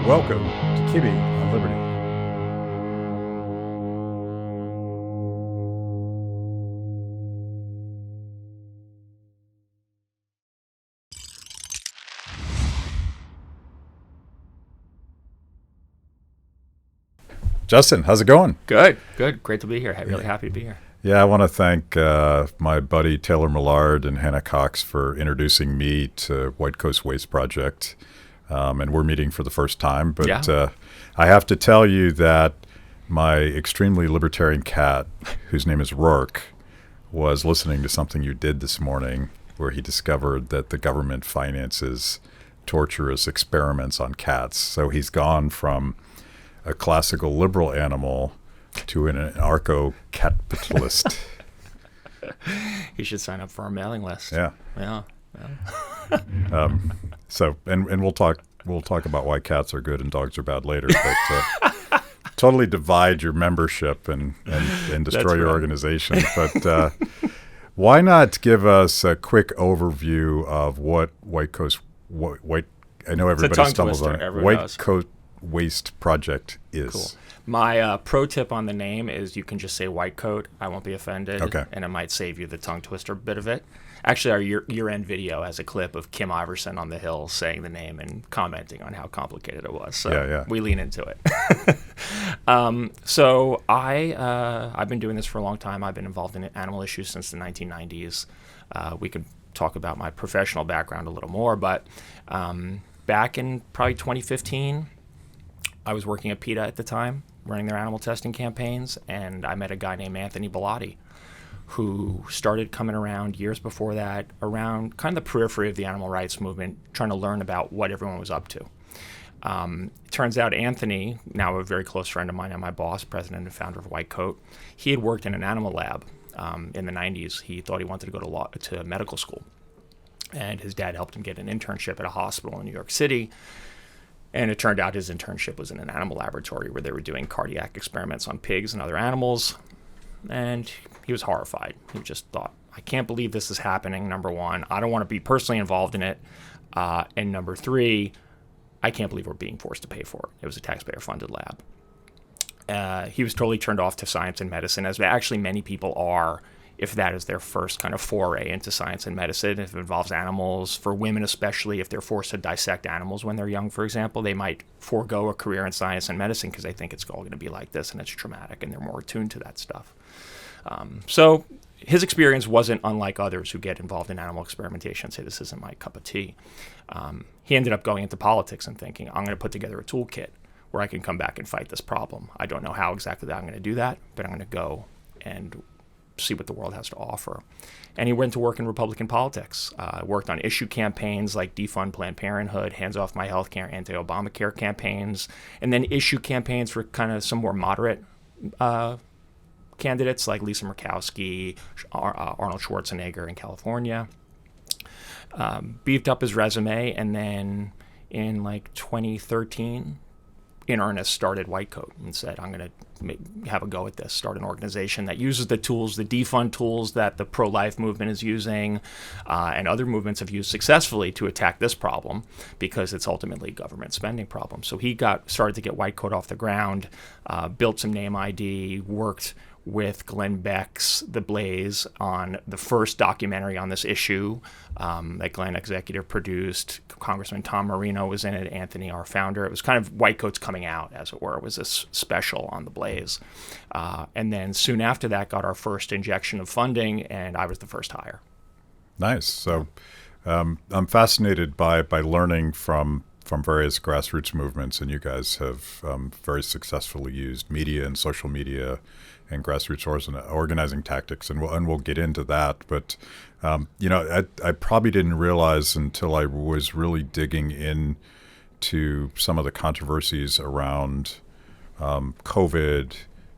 Welcome to Kibbe on Liberty. Justin, how's it going? Good. Great to be here. Really happy to be here. Yeah, I want to thank my buddy Taylor Millard and Hannah Cox for introducing me to White Coast Waste Project. And we're meeting for the first time. But I have to tell you that my extremely libertarian cat, whose name is Rourke, was listening to something you did this morning where he discovered that the government finances torturous experiments on cats. So he's gone from a classical liberal animal to an anarcho-capitalist. He should sign up for our mailing list. Yeah. So we'll talk about why cats are good and dogs are bad later. But totally divide your membership and destroy your organization. But why not give us a quick overview of what White Coast I know everybody stumbles on it. White Coast Waste Project is. Cool. My pro tip on the name is you can just say white coat. I won't be offended. Okay. And it might save you the tongue twister bit of it. Actually, our year-end video has a clip of Kim Iverson on the Hill saying the name and commenting on how complicated it was. So we lean into it. So I've been doing this for a long time. I've been involved in animal issues since the 1990s. We could talk about my professional background a little more, but back in probably 2015, I was working at PETA at the time, running their animal testing campaigns, and I met a guy named Anthony Bellotti, who started coming around years before that, around kind of the periphery of the animal rights movement, trying to learn about what everyone was up to. Turns out Anthony, now a very close friend of mine and my boss, president and founder of White Coat, he had worked in an animal lab in the 90s. He thought he wanted to go to medical school, and his dad helped him get an internship at a hospital in New York City. And it turned out his internship was in an animal laboratory where they were doing cardiac experiments on pigs and other animals. And he was horrified. He just thought, I can't believe this is happening, number one. I don't want to be personally involved in it. And number three, I can't believe we're being forced to pay for it. It was a taxpayer-funded lab. He was totally turned off to science and medicine, as actually many people are, if that is their first kind of foray into science and medicine. If it involves animals, for women especially, if they're forced to dissect animals when they're young, for example, they might forego a career in science and medicine because they think it's all going to be like this and it's traumatic and they're more attuned to that stuff. So his experience wasn't unlike others who get involved in animal experimentation and say, this isn't my cup of tea. He ended up going into politics and thinking, I'm going to put together a toolkit where I can come back and fight this problem. I don't know how exactly I'm going to do that, but I'm going to go and see what the world has to offer. And he went to work in Republican politics, worked on issue campaigns like defund Planned Parenthood, hands off my health care, anti-Obamacare campaigns, and then issue campaigns for kind of some more moderate candidates like Lisa Murkowski, Arnold Schwarzenegger in California. Beefed up his resume, and then in like 2013, in earnest, started White Coat and said, I'm going to have a go at this, start an organization that uses the tools, the defund tools that the pro-life movement is using and other movements have used successfully to attack this problem, because it's ultimately a government spending problem. So he started to get White Coat off the ground, built some name ID, worked with Glenn Beck's The Blaze on the first documentary on this issue that Glenn executive produced. Congressman Tom Marino was in it, Anthony, our founder. It was kind of White Coat's coming out, as it were. It was this special on The Blaze. And then soon after that got our first injection of funding, and I was the first hire. Nice. So I'm fascinated by learning from various grassroots movements, and you guys have very successfully used media and social media and grassroots organizing tactics, and we'll get into that. But I probably didn't realize until I was really digging into some of the controversies around COVID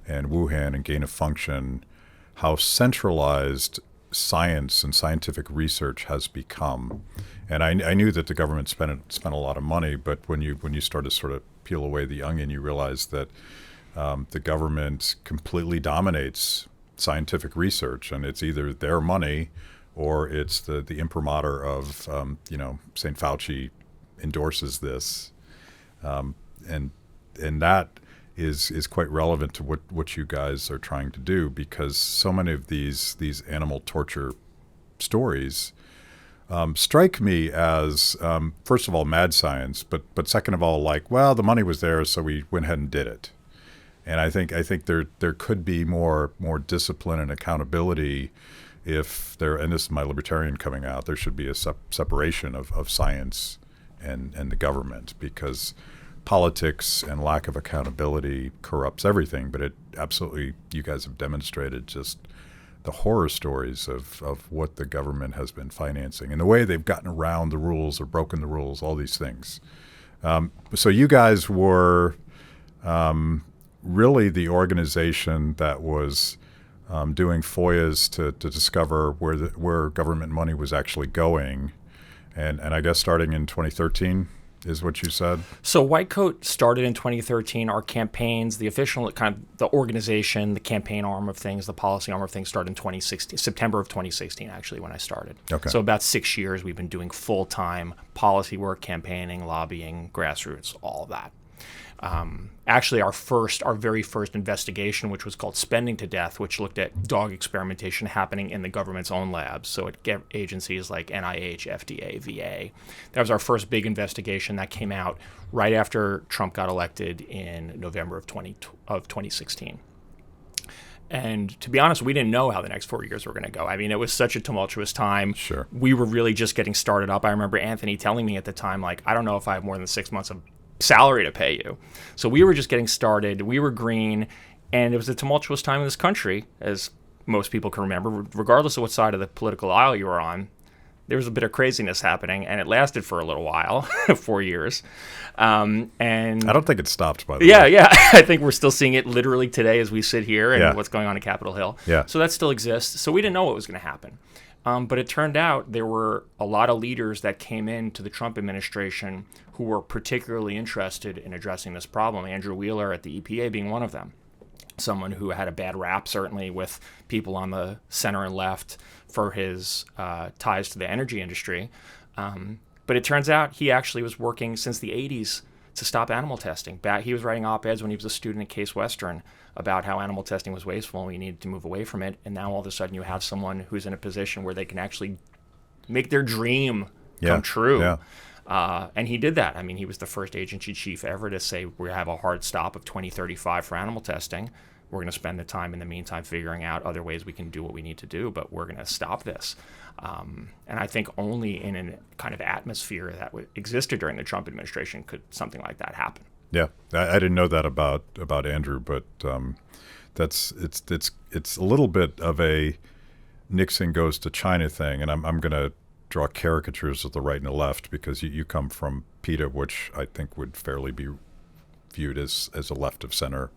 and Wuhan and gain of function, how centralized science and scientific research has become. And I knew that the government spent a lot of money, but when you start to sort of peel away the onion, you realize that the government completely dominates scientific research, and it's either their money or it's the imprimatur of St. Fauci endorses this. and that is quite relevant to what you guys are trying to do, because so many of these animal torture stories strike me as first of all mad science, but second of all, like, well, the money was there, so we went ahead and did it. And I think there could be more discipline and accountability if there. And this is my libertarian coming out. There should be a separation of science and the government, because politics and lack of accountability corrupts everything. But it absolutely, you guys have demonstrated just the horror stories of what the government has been financing and the way they've gotten around the rules or broken the rules, all these things. So you guys were really the organization that was doing FOIAs to discover where government money was actually going. And I guess starting in 2013 is what you said? So White Coat started in 2013. Our campaigns, the official kind of the organization, the campaign arm of things, the policy arm of things started in 2016, September of 2016, actually, when I started. Okay. So about 6 years we've been doing full-time policy work, campaigning, lobbying, grassroots, all of that. Actually, our very first investigation, which was called Spending to Death, which looked at dog experimentation happening in the government's own labs, so at agencies like NIH, FDA, VA. That was our first big investigation that came out right after Trump got elected in November of 2016. And to be honest, we didn't know how the next 4 years were going to go. I mean, it was such a tumultuous time. Sure. We were really just getting started up. I remember Anthony telling me at the time, like, I don't know if I have more than 6 months of salary to pay you. So we were just getting started. We were green, and it was a tumultuous time in this country, as most people can remember, regardless of what side of the political aisle you were on. There was a bit of craziness happening, and it lasted for a little while, 4 years. And I don't think it stopped, by the way. Yeah. I think we're still seeing it literally today as we sit here and what's going on at Capitol Hill. Yeah. So that still exists. So we didn't know what was going to happen. But it turned out there were a lot of leaders that came into the Trump administration who were particularly interested in addressing this problem, Andrew Wheeler at the EPA being one of them. Someone who had a bad rap, certainly, with people on the center and left for his ties to the energy industry. But it turns out he actually was working since the 80s to stop animal testing. He was writing op-eds when he was a student at Case Western about how animal testing was wasteful and we needed to move away from it. And now all of a sudden you have someone who's in a position where they can actually make their dream come true. Yeah. And he did that. I mean, he was the first agency chief ever to say we have a hard stop of 2035 for animal testing. We're going to spend the time in the meantime figuring out other ways we can do what we need to do, but we're going to stop this. And I think only in a kind of atmosphere that existed during the Trump administration could something like that happen. Yeah, I didn't know that about Andrew, but it's a little bit of a Nixon goes to China thing, and I'm going to draw caricatures of the right and the left because you come from PETA, which I think would fairly be viewed as a left of center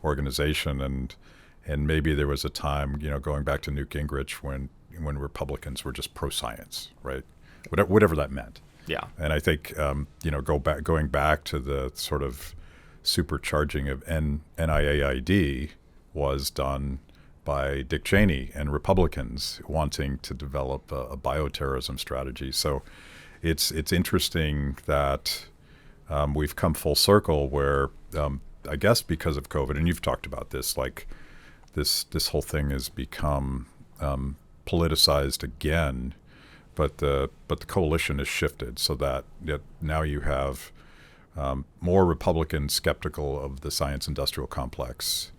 organization, and maybe there was a time, going back to Newt Gingrich when Republicans were just pro-science, right? Whatever that meant. Yeah. And I think going back to the sort of supercharging of NIAID was done by Dick Cheney and Republicans wanting to develop a bioterrorism strategy. So it's interesting that we've come full circle where I guess because of COVID, and you've talked about this, like this whole thing has become politicized again, but the coalition has shifted so that now you have more Republicans skeptical of the science industrial complex,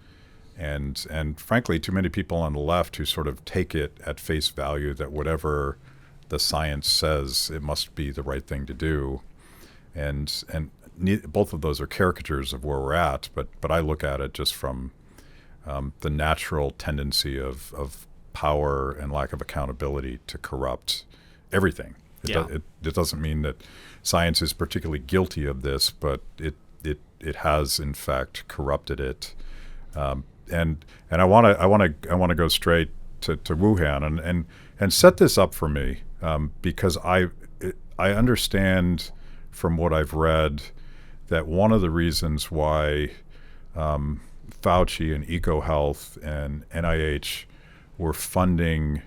and frankly, too many people on the left who sort of take it at face value that whatever the science says, it must be the right thing to do, and both of those are caricatures of where we're at, but I look at it just from the natural tendency of power and lack of accountability to corrupt everything. It doesn't mean that science is particularly guilty of this, but it has in fact corrupted it. And I want to go straight to Wuhan and set this up for me because I understand from what I've read that one of the reasons why Fauci and EcoHealth and NIH were funding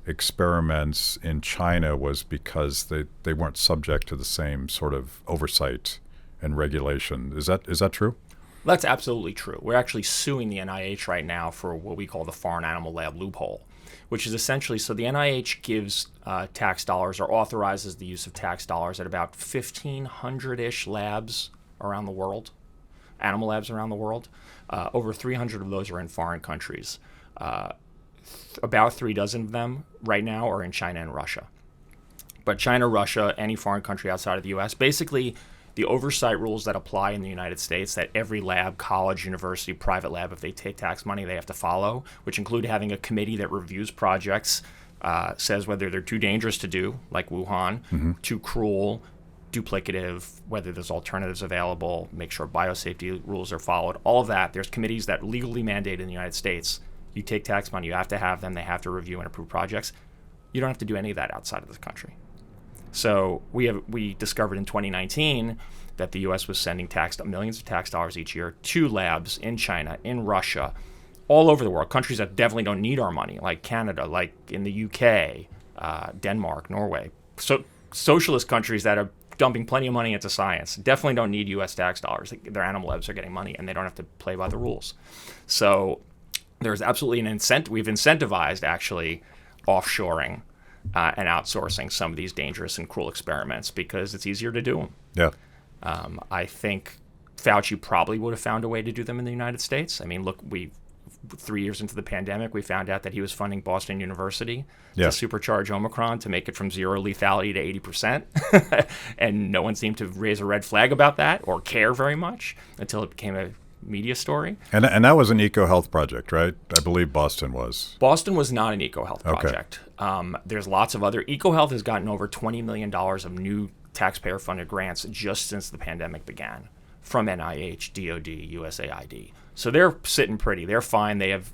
experiments in China was because they weren't subject to the same sort of oversight and regulation. Is that true? That's absolutely true. We're actually suing the NIH right now for what we call the foreign animal lab loophole, which is essentially, so the NIH gives tax dollars or authorizes the use of tax dollars at about 1,500-ish labs around the world, animal labs around the world. Over 300 of those are in foreign countries. About 36 of them right now are in China and Russia. But China, Russia, any foreign country outside of the U.S., basically the oversight rules that apply in the United States that every lab, college, university, private lab, if they take tax money, they have to follow, which include having a committee that reviews projects, says whether they're too dangerous to do, like Wuhan, too cruel, duplicative, whether there's alternatives available, make sure biosafety rules are followed, all of that. There's committees that legally mandate in the United States. You take tax money, you have to have them, they have to review and approve projects. You don't have to do any of that outside of this country. So we discovered in 2019 that the U.S. was sending millions of tax dollars each year to labs in China, in Russia, all over the world, countries that definitely don't need our money, like Canada, like in the UK, Denmark, Norway. So socialist countries that are dumping plenty of money into science definitely don't need U.S. tax dollars. Their animal labs are getting money, and they don't have to play by the rules. So there's absolutely an incentive. We've incentivized, actually, offshoring and outsourcing some of these dangerous and cruel experiments because it's easier to do them. Yeah. I think Fauci probably would have found a way to do them in the United States. I mean, look, 3 years into the pandemic, we found out that he was funding Boston University to supercharge Omicron to make it from zero lethality to 80%. And no one seemed to raise a red flag about that or care very much until it became a media story. And that was an eco-health project, right? I believe Boston was. Boston was not an eco-health project. There's lots of other. EcoHealth has gotten over $20 million of new taxpayer-funded grants just since the pandemic began from NIH, DOD, USAID. So they're sitting pretty. They're fine. They have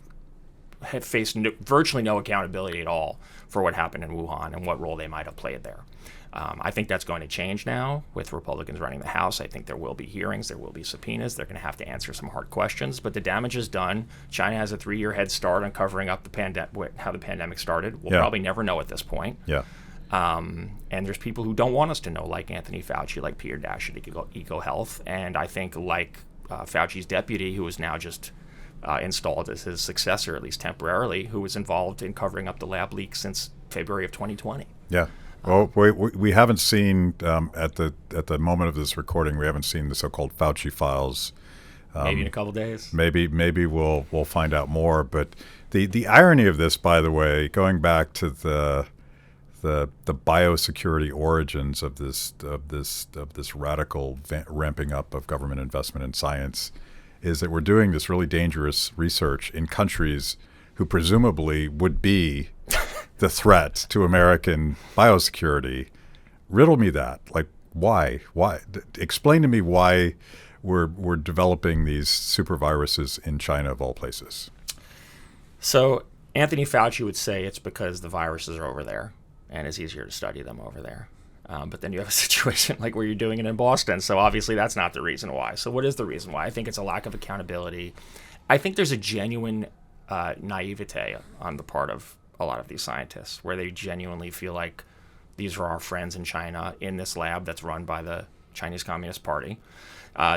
faced virtually no accountability at all for what happened in Wuhan and what role they might have played there. I think that's going to change now with Republicans running the House. I think there will be hearings. There will be subpoenas. They're going to have to answer some hard questions. But the damage is done. China has a 3-year head start on covering up how the pandemic started. We'll probably never know at this point. Yeah. And there's people who don't want us to know, like Anthony Fauci, like Peter Dash at EcoHealth. And I think like Fauci's deputy, who is now just installed as his successor, at least temporarily, who was involved in covering up the lab leak since February of 2020. Yeah. Well, we haven't seen, at the moment of this recording, we haven't seen the so-called Fauci files. Maybe in a couple days. Maybe we'll find out more. But the irony of this, by the way, going back to the biosecurity origins of this radical ramping up of government investment in science, is that we're doing this really dangerous research in countries who presumably would be the threat to American biosecurity. Riddle me that. Like, why? Explain to me why we're developing these super viruses in China, of all places. So Anthony Fauci would say it's because the viruses are over there and it's easier to study them over there. But then you have a situation like where you're doing it in Boston. So obviously that's not the reason why. So what is the reason why? I think it's a lack of accountability. I think there's a genuine naivete on the part of a lot of these scientists where they genuinely feel like these are our friends in China in this lab that's run by the Chinese Communist Party.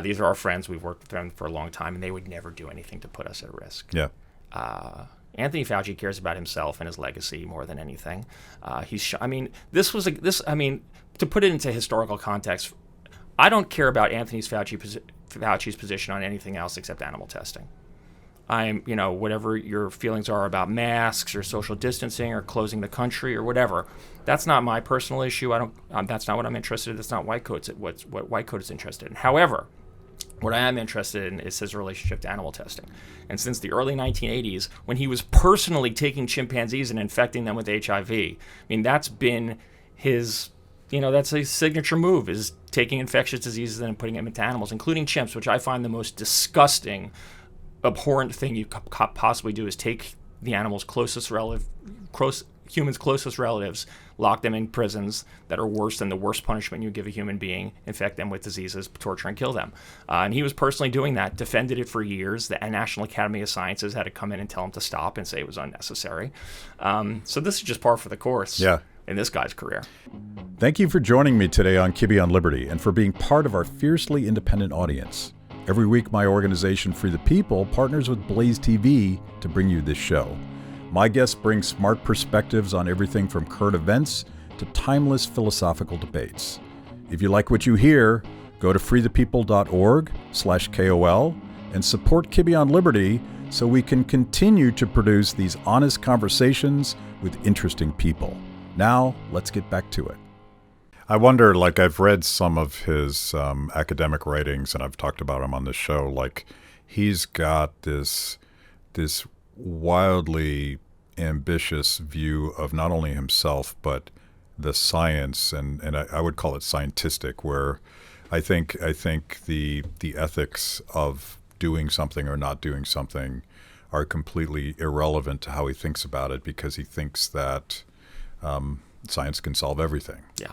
These are our friends. We've worked with them for a long time, and they would never do anything to put us at risk. Yeah. Anthony Fauci cares about himself and his legacy more than anything. To put it into historical context, I don't care about Anthony Fauci's position on anything else except animal testing. Whatever your feelings are about masks or social distancing or closing the country or whatever, that's not my personal issue. That's not what I'm interested in. That's not what White Coat is interested in. However, what I am interested in is his relationship to animal testing. And since the early 1980s, when he was personally taking chimpanzees and infecting them with HIV, that's been his, that's a signature move, is taking infectious diseases and putting them into animals, including chimps, which I find the most disgusting, abhorrent thing you could possibly do is take the animal's humans' closest relatives, lock them in prisons that are worse than the worst punishment you give a human being, infect them with diseases, torture and kill them. And he was personally doing that, defended it for years. The National Academy of Sciences had to come in and tell him to stop and say it was unnecessary. So this is just par for the course. Yeah. in this guy's career. Thank you for joining me today on Kibbe on Liberty and for being part of our fiercely independent audience. Every week, my organization, Free the People, partners with Blaze TV to bring you this show. My guests bring smart perspectives on everything from current events to timeless philosophical debates. If you like what you hear, go to freethepeople.org/KOL and support Kibbe on Liberty so we can continue to produce these honest conversations with interesting people. Now, let's get back to it. I wonder, like, I've read some of his academic writings, and I've talked about him on this show. Like, he's got this wildly ambitious view of not only himself, but the science, and I would call it scientistic, where I think the ethics of doing something or not doing something are completely irrelevant to how he thinks about it, because he thinks that science can solve everything. Yeah.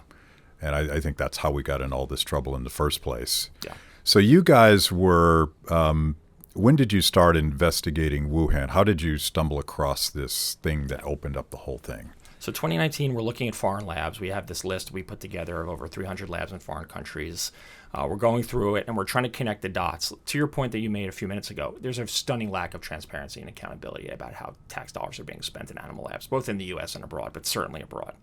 And I think that's how we got in all this trouble in the first place. Yeah. So you guys were, when did you start investigating Wuhan? How did you stumble across this thing that opened up the whole thing? So 2019, we're looking at foreign labs. We have this list we put together of over 300 labs in foreign countries. We're going through it, and we're trying to connect the dots. To your point that you made a few minutes ago, there's a stunning lack of transparency and accountability about how tax dollars are being spent in animal labs, both in the U.S. and abroad, but certainly abroad.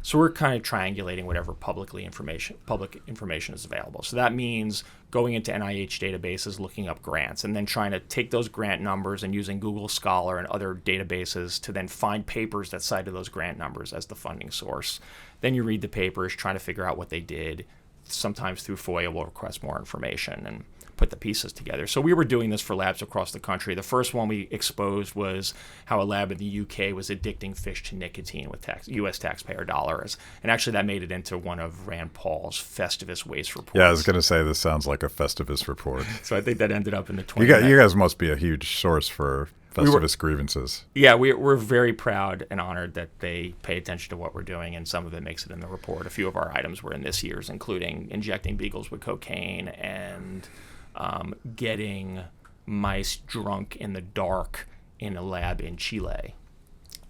So we're kind of triangulating whatever public information is available. So that means going into NIH databases, looking up grants, and then trying to take those grant numbers and using Google Scholar and other databases to then find papers that cited those grant numbers as the funding source. Then you read the papers, trying to figure out what they did. Sometimes through FOIA, we'll request more information and put the pieces together. So we were doing this for labs across the country. The first one we exposed was how a lab in the UK was addicting fish to nicotine with U.S. taxpayer dollars. And actually that made it into one of Rand Paul's Festivus waste reports. Yeah, I was going to say this sounds like a Festivus report. So I think that ended up in the 20. You guys must be a huge source for Festivus grievances. Yeah, we're very proud and honored that they pay attention to what we're doing, and some of it makes it in the report. A few of our items were in this year's, including injecting beagles with cocaine and getting mice drunk in the dark in a lab in Chile.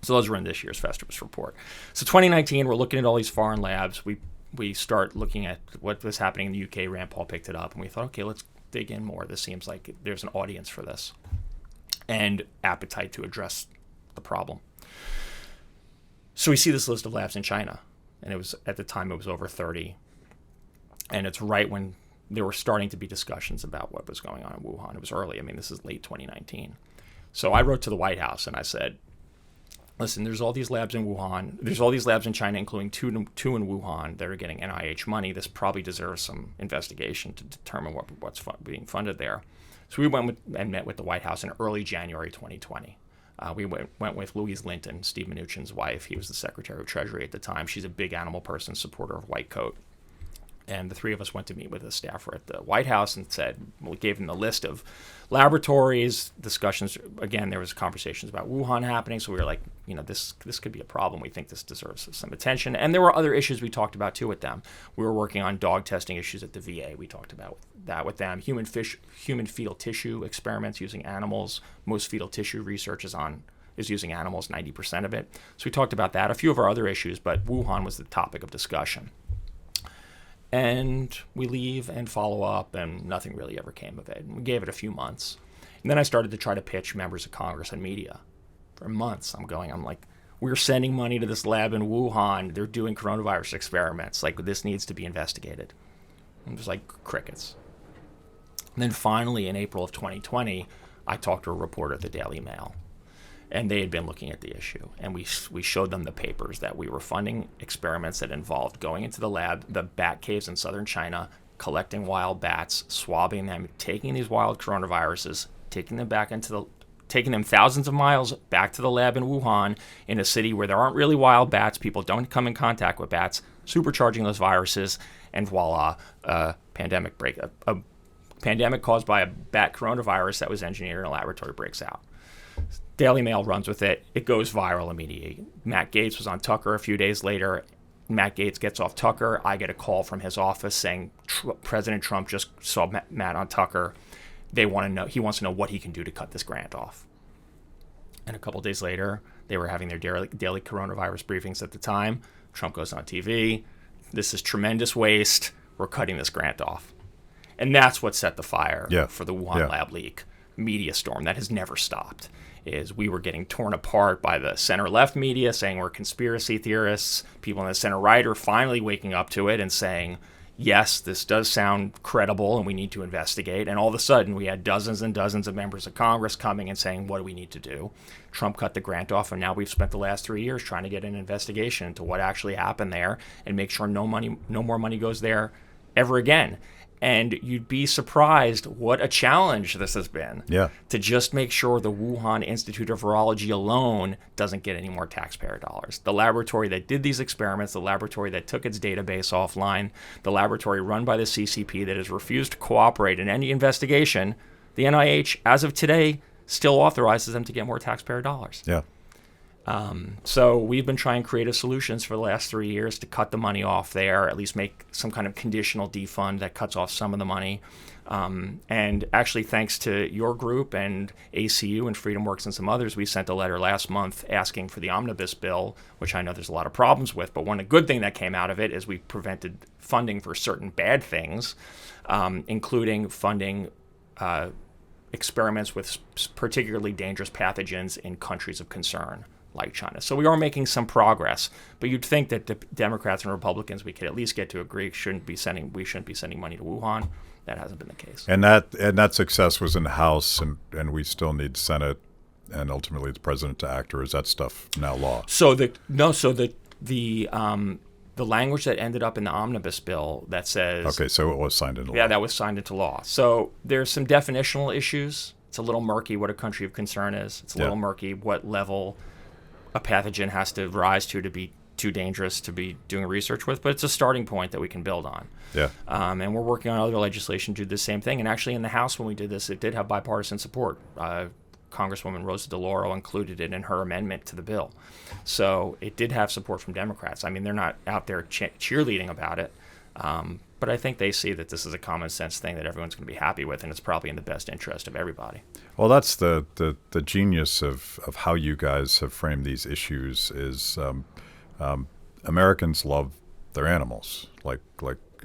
So those were in this year's Festivus report. So 2019, we're looking at all these foreign labs. We start looking at what was happening in the UK. Rand Paul picked it up, and we thought, okay, let's dig in more. This seems like there's an audience for this and appetite to address the problem. So we see this list of labs in China, and it was, at the time, it was over 30. And it's right when there were starting to be discussions about what was going on in Wuhan. It was early. I mean, this is late 2019. So I wrote to the White House and I said, listen, there's all these labs in Wuhan. There's all these labs in China, including two in Wuhan, that are getting NIH money. This probably deserves some investigation to determine what's being funded there. So we went and met with the White House in early January 2020. We went with Louise Linton, Steve Mnuchin's wife. He was the Secretary of Treasury at the time. She's a big animal person, supporter of White Coat. And the three of us went to meet with a staffer at the White House and we gave him the list of laboratories, discussions. Again, there was conversations about Wuhan happening. So we were like, this could be a problem. We think this deserves some attention. And there were other issues we talked about too with them. We were working on dog testing issues at the VA. We talked about that with them. Human fetal tissue experiments using animals. Most fetal tissue research is using animals, 90% of it. So we talked about that. A few of our other issues, but Wuhan was the topic of discussion. And we leave and follow up, and nothing really ever came of it. And we gave it a few months. And then I started to try to pitch members of Congress and media. For months, I'm like, we're sending money to this lab in Wuhan. They're doing coronavirus experiments. Like, this needs to be investigated. And it was like crickets. And then finally, in April of 2020, I talked to a reporter at the Daily Mail. And they had been looking at the issue. And we showed them the papers that we were funding experiments that involved going into the lab, the bat caves in southern China, collecting wild bats, swabbing them, taking these wild coronaviruses, taking them thousands of miles back to the lab in Wuhan, in a city where there aren't really wild bats, people don't come in contact with bats, supercharging those viruses, and voila, a pandemic caused by a bat coronavirus that was engineered in a laboratory breaks out. Daily Mail runs with it. It goes viral immediately. Matt Gaetz was on Tucker a few days later. Matt Gaetz gets off Tucker. I get a call from his office saying President Trump just saw Matt on Tucker. He wants to know what he can do to cut this grant off. And a couple days later, they were having their daily coronavirus briefings at the time. Trump goes on TV. This is tremendous waste. We're cutting this grant off. And that's what set the fire for the Wuhan lab leak media storm that has never stopped. Is we were getting torn apart by the center-left media saying we're conspiracy theorists. People in the center-right are finally waking up to it and saying, yes, this does sound credible and we need to investigate. And all of a sudden, we had dozens and dozens of members of Congress coming and saying, what do we need to do? Trump cut the grant off, and now we've spent the last 3 years trying to get an investigation into what actually happened there and make sure no more money goes there ever again. And you'd be surprised what a challenge this has been to just make sure the Wuhan Institute of Virology alone doesn't get any more taxpayer dollars. The laboratory that did these experiments, the laboratory that took its database offline, the laboratory run by the CCP that has refused to cooperate in any investigation, the NIH, as of today, still authorizes them to get more taxpayer dollars. So we've been trying creative solutions for the last 3 years to cut the money off there, at least make some kind of conditional defund that cuts off some of the money. And actually, thanks to your group and ACU and FreedomWorks and some others, we sent a letter last month asking for the omnibus bill, which I know there's a lot of problems with. But one good thing that came out of it is we prevented funding for certain bad things, including funding experiments with particularly dangerous pathogens in countries of concern, like China. So we are making some progress, but you'd think that the Democrats and Republicans, we could at least get to agree we shouldn't be sending money to Wuhan. That hasn't been the case. And that success was in the House, and we still need Senate and ultimately the president to act, or is that stuff now law? So the language that ended up in the omnibus bill that says so it was signed into law. Yeah, that was signed into law. So there's some definitional issues. It's a little murky what a country of concern is. It's a little murky what level a pathogen has to rise to be too dangerous to be doing research with, but it's a starting point that we can build on. And we're working on other legislation to do the same thing. And actually in the House when we did this, it did have bipartisan support. Congresswoman Rosa DeLauro included it in her amendment to the bill. So it did have support from Democrats. I mean, they're not out there cheerleading about it, but I think they see that this is a common sense thing that everyone's going to be happy with, and it's probably in the best interest of everybody. Well, that's the genius of how you guys have framed these issues is Americans love their animals. Like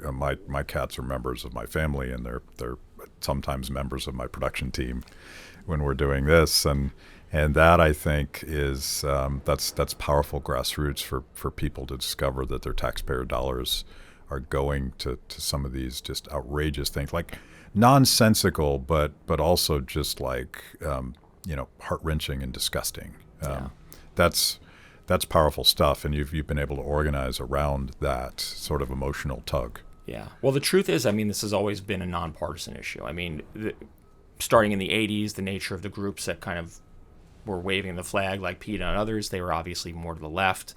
my cats are members of my family, and they're sometimes members of my production team when we're doing this, and that I think is that's powerful grassroots for people to discover that their taxpayer dollars are going to some of these just outrageous things, like nonsensical, but also just like heart-wrenching and disgusting. That's powerful stuff, and you've been able to organize around that sort of emotional tug. Yeah. Well, the truth is, I mean, this has always been a nonpartisan issue. I mean, starting in the 80s, the nature of the groups that kind of were waving the flag, like PETA and others, they were obviously more to the left,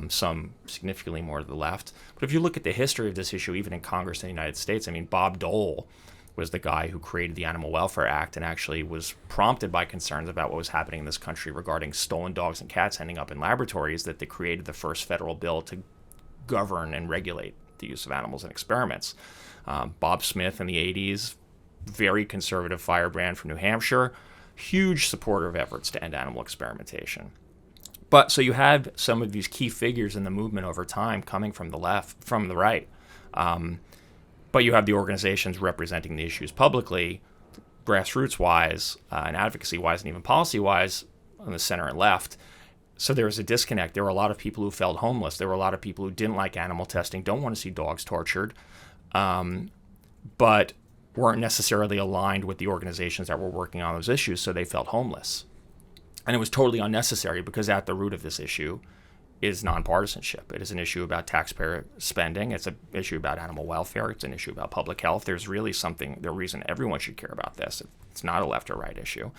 some significantly more to the left. But if you look at the history of this issue, even in Congress in the United States, I mean, Bob Dole was the guy who created the Animal Welfare Act and actually was prompted by concerns about what was happening in this country regarding stolen dogs and cats ending up in laboratories, that they created the first federal bill to govern and regulate the use of animals in experiments. Bob Smith in the 80s, very conservative firebrand from New Hampshire, huge supporter of efforts to end animal experimentation. But so you had some of these key figures in the movement over time coming from the left, from the right. But you have the organizations representing the issues publicly, grassroots-wise, and advocacy-wise, and even policy-wise on the center and left. So there was a disconnect. There were a lot of people who felt homeless. There were a lot of people who didn't like animal testing, don't want to see dogs tortured, but weren't necessarily aligned with the organizations that were working on those issues, so they felt homeless. And it was totally unnecessary, because at the root of this issue is nonpartisanship. It is an issue about taxpayer spending. It's an issue about animal welfare. It's an issue about public health. There's really the reason everyone should care about this. It's not a left or right issue.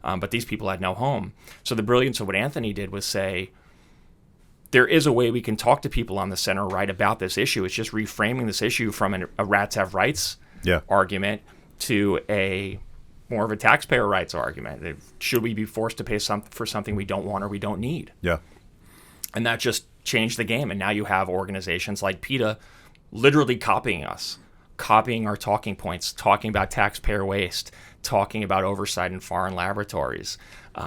But these people had no home. So the brilliance of what Anthony did was say, there is a way we can talk to people on the center right about this issue. It's just reframing this issue from a rats have rights argument to a more of a taxpayer rights argument. Should we be forced to pay for something we don't want or we don't need? Yeah. And that just changed the game. And now you have organizations like PETA literally copying us copying our talking points, talking about taxpayer waste, talking about oversight in foreign laboratories,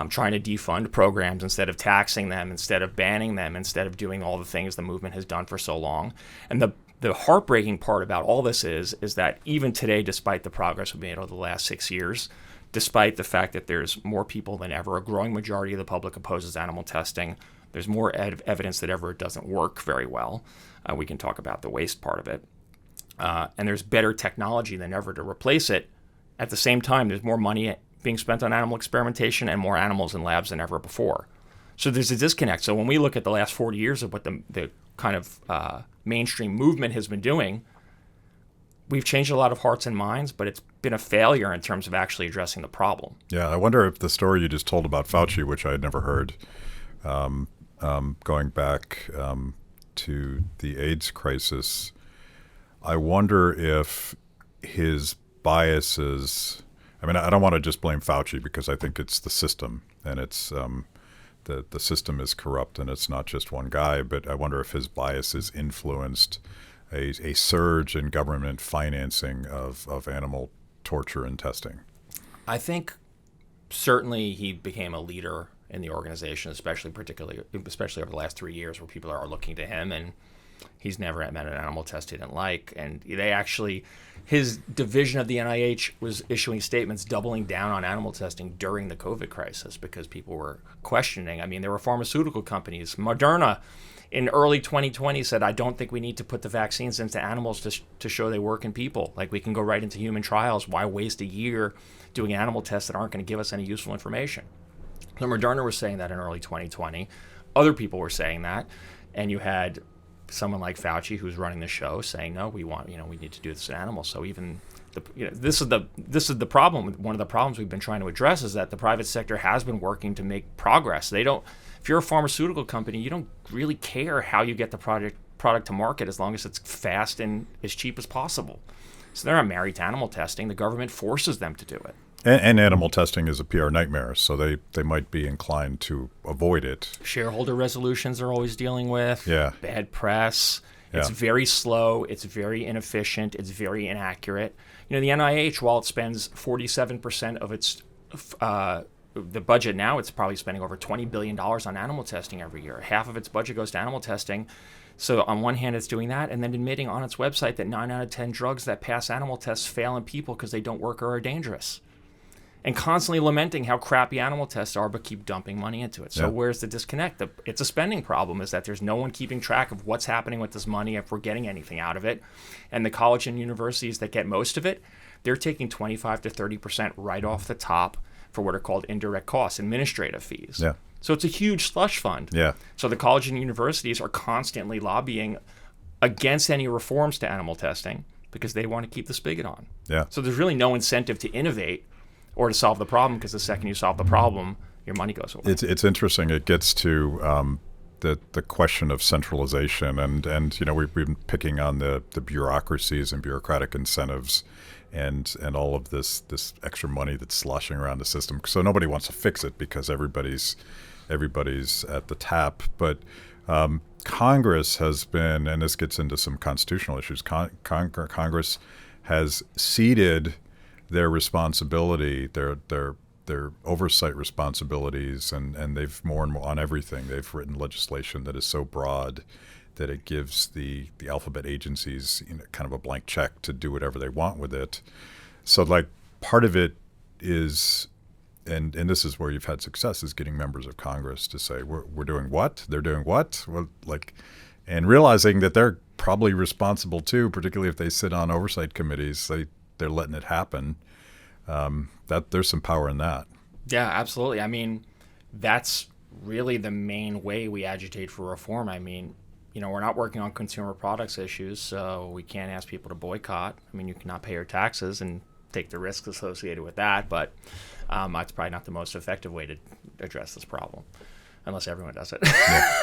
trying to defund programs instead of taxing them, instead of banning them, instead of doing all the things the movement has done for so long. And the heartbreaking part about all this is that even today, despite the progress we've made over the last 6 years, despite the fact that there's more people than ever, a growing majority of the public opposes animal testing, there's more evidence that ever it doesn't work very well. We can talk about the waste part of it. And there's better technology than ever to replace it. At the same time, there's more money being spent on animal experimentation and more animals in labs than ever before. So there's a disconnect. So when we look at the last 40 years of what the kind of mainstream movement has been doing, we've changed a lot of hearts and minds, but it's been a failure in terms of actually addressing the problem. Yeah, I wonder if the story you just told about Fauci, which I had never heard, going back to the AIDS crisis, I wonder if his biases, I mean, I don't want to just blame Fauci because I think it's the system, and it's the system is corrupt and it's not just one guy, but I wonder if his biases influenced a surge in government financing of animal torture and testing. I think certainly he became a leader in the organization, especially over the last 3 years, where people are looking to him, and he's never met an animal test he didn't like. And his division of the NIH was issuing statements doubling down on animal testing during the COVID crisis because people were questioning. I mean, there were pharmaceutical companies. Moderna in early 2020 said, I don't think we need to put the vaccines into animals to show they work in people. Like, we can go right into human trials. Why waste a year doing animal tests that aren't going to give us any useful information? So Moderna was saying that in early 2020. Other people were saying that. And you had someone like Fauci, who's running the show, saying, no, we need to do this in animals. So even this is the problem. One of the problems we've been trying to address is that the private sector has been working to make progress. If you're a pharmaceutical company, you don't really care how you get the product to market as long as it's fast and as cheap as possible. So they're not married to animal testing. The government forces them to do it. And animal testing is a PR nightmare, so they might be inclined to avoid it. Shareholder resolutions are always dealing with. Yeah. Bad press. It's very slow. It's very inefficient. It's very inaccurate. The NIH, while it spends 47% of its the budget now, it's probably spending over $20 billion on animal testing every year. Half of its budget goes to animal testing. So on one hand, it's doing that, and then admitting on its website that 9 out of 10 drugs that pass animal tests fail in people because they don't work or are dangerous. And constantly lamenting how crappy animal tests are, but keep dumping money into it. So where's the disconnect? It's a spending problem, is that there's no one keeping track of what's happening with this money, if we're getting anything out of it. And the college and universities that get most of it, they're taking 25 to 30% right off the top for what are called indirect costs, administrative fees. Yeah. So it's a huge slush fund. Yeah. So the college and universities are constantly lobbying against any reforms to animal testing because they want to keep the spigot on. Yeah. So there's really no incentive to innovate or to solve the problem, because the second you solve the problem, your money goes away. It's interesting. It gets to the question of centralization, and we've been picking on the bureaucracies and bureaucratic incentives, and all of this extra money that's sloshing around the system. So nobody wants to fix it because everybody's at the tap. But Congress has been, and this gets into some constitutional issues. Congress has ceded their responsibility, their oversight responsibilities, and they've more and more on everything. They've written legislation that is so broad that it gives the alphabet agencies kind of a blank check to do whatever they want with it. So part of it is, and this is where you've had success, is getting members of Congress to say, we're doing what? They're doing what? Well, and realizing that they're probably responsible too, particularly if they sit on oversight committees. They're letting it happen. That there's some power in that. Yeah, absolutely. I mean, that's really the main way we agitate for reform. I mean, we're not working on consumer products issues, so we can't ask people to boycott. I mean, you cannot pay your taxes and take the risks associated with that, but that's probably not the most effective way to address this problem, unless everyone does it. Yeah.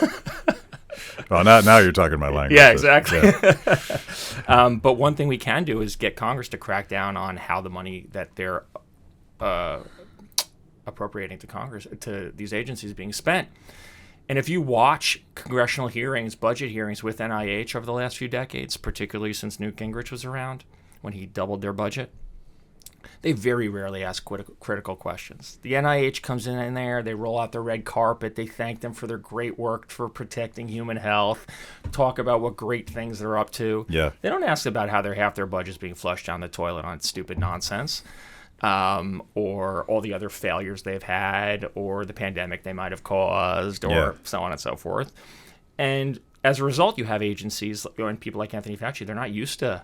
Well, now you're talking my language. Yeah, exactly. Yeah. But one thing we can do is get Congress to crack down on how the money that they're appropriating to Congress, to these agencies, being spent. And if you watch congressional hearings, budget hearings with NIH over the last few decades, particularly since Newt Gingrich was around, when he doubled their budget. They very rarely ask critical questions. The NIH comes in there, they roll out the red carpet, they thank them for their great work for protecting human health, talk about what great things they're up to. Yeah. They don't ask about how half their budget's being flushed down the toilet on stupid nonsense, or all the other failures they've had, or the pandemic they might have caused, or so on and so forth. And as a result, you have agencies and people like Anthony Fauci, they're not used to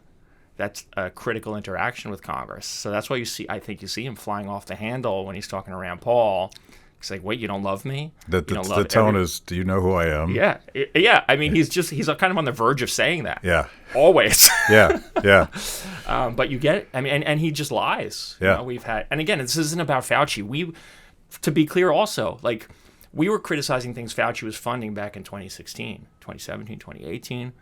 that's a critical interaction with Congress. So that's why I think you see him flying off the handle when he's talking to Rand Paul. He's like, wait, you don't love me? The tone is, do you know who I am? Yeah. Yeah. I mean, he's kind of on the verge of saying that. Yeah. Always. Yeah. Yeah. But you get it. I mean, and he just lies. Yeah. We've had, and again, this isn't about Fauci. To be clear also, like, we were criticizing things Fauci was funding back in 2016, 2017, 2018.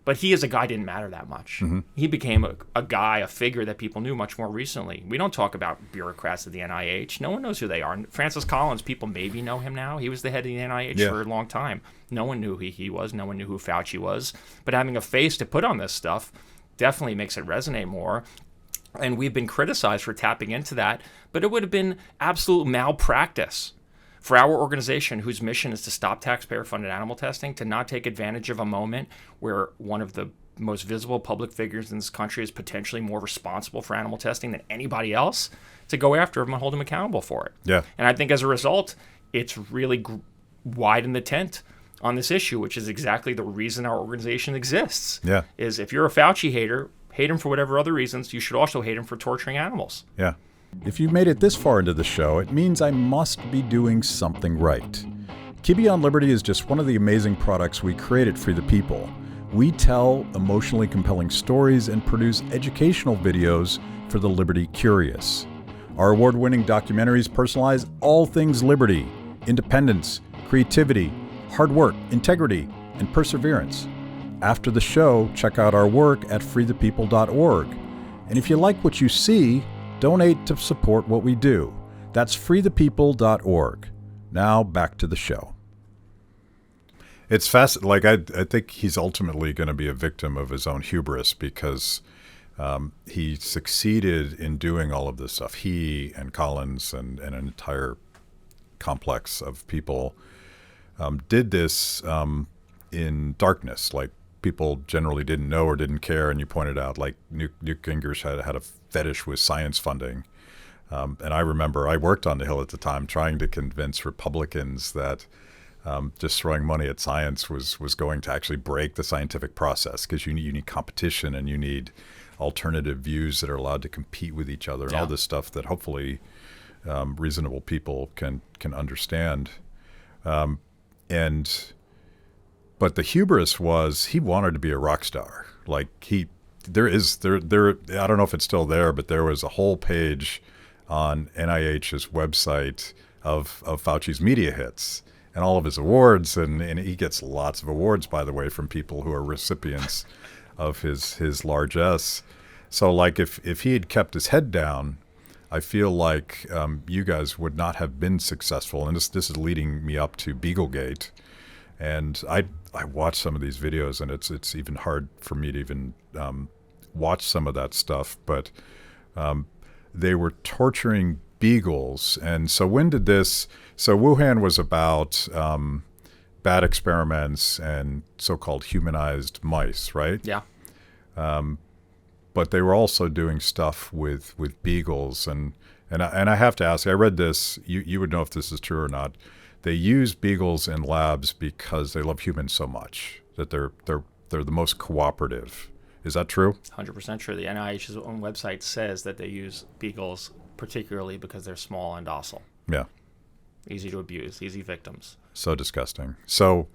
But he as a guy didn't matter that much. Mm-hmm. He became a guy, a figure that people knew much more recently. We don't talk about bureaucrats at the NIH. No one knows who they are. Francis Collins, people maybe know him now. He was the head of the NIH for a long time. No one knew who he was. No one knew who Fauci was. But having a face to put on this stuff definitely makes it resonate more. And we've been criticized for tapping into that. But it would have been absolute malpractice for our organization, whose mission is to stop taxpayer-funded animal testing, to not take advantage of a moment where one of the most visible public figures in this country is potentially more responsible for animal testing than anybody else, to go after him and hold him accountable for it. Yeah. And I think as a result, it's really widened the tent on this issue, which is exactly the reason our organization exists. Yeah. Is if you're a Fauci hater, hate him for whatever other reasons, you should also hate him for torturing animals. Yeah. If you've made it this far into the show, it means I must be doing something right. Kibbe on Liberty is just one of the amazing products we created for the people. We tell emotionally compelling stories and produce educational videos for the liberty curious. Our award-winning documentaries personalize all things liberty, independence, creativity, hard work, integrity, and perseverance. After the show, check out our work at freethepeople.org. And if you like what you see, donate to support what we do. That's freethepeople.org. Now back to the show. It's fascinating. Like I think he's ultimately going to be a victim of his own hubris because he succeeded in doing all of this stuff. He and Collins and an entire complex of people did this in darkness. Like people generally didn't know or didn't care. And you pointed out, like Newt Gingrich had a fetish with science funding. And I remember I worked on the Hill at the time trying to convince Republicans that just throwing money at science was going to actually break the scientific process, because you need competition and you need alternative views that are allowed to compete with each other and all this stuff that hopefully reasonable people can understand. But the hubris was he wanted to be a rock star. Like there I don't know if it's still there, but there was a whole page on NIH's website of Fauci's media hits and all of his awards. And he gets lots of awards, by the way, from people who are recipients of his largesse. So like if he had kept his head down, I feel like you guys would not have been successful. And this is leading me up to Beaglegate. And I watch some of these videos, and it's even hard for me to even watch some of that stuff. But they were torturing beagles. And so when did this? So Wuhan was about bad experiments and so-called humanized mice, right? Yeah. But they were also doing stuff with beagles. And I have to ask, I read this, you would know if this is true or not. They use beagles in labs because they love humans so much that they're the most cooperative. Is that true? 100% true. The NIH's own website says that they use beagles particularly because they're small and docile. Yeah. Easy to abuse, easy victims. So disgusting. So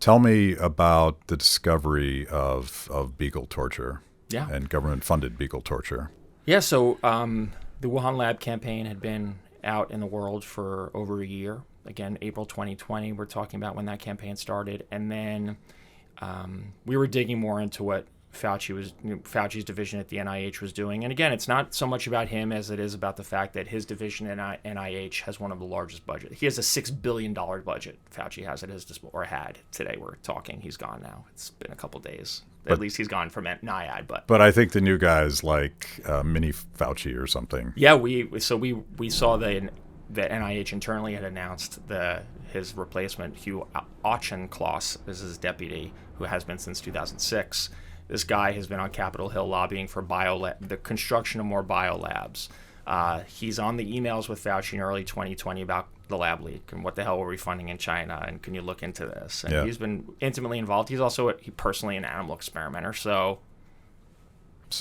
tell me about the discovery of beagle torture and government-funded beagle torture. Yeah, so the Wuhan lab campaign had been out in the world for over a year. Again, April 2020, we're talking about when that campaign started. And then we were digging more into what Fauci's division at the NIH was doing. And again, it's not so much about him as it is about the fact that his division at NIH has one of the largest budgets. He has a $6 billion budget. Fauci has it or had. Today we're talking. He's gone now. It's been a couple days. At least he's gone from NIH. But I think the new guy is like mini Fauci or something. Yeah, we saw the NIH internally had announced his replacement, Hugh Auchincloss, is his deputy, who has been since 2006. This guy has been on Capitol Hill lobbying for the construction of more biolabs. He's on the emails with Fauci in early 2020 about the lab leak and what the hell were we funding in China, and can you look into this? And he's been intimately involved. He's also personally an animal experimenter, so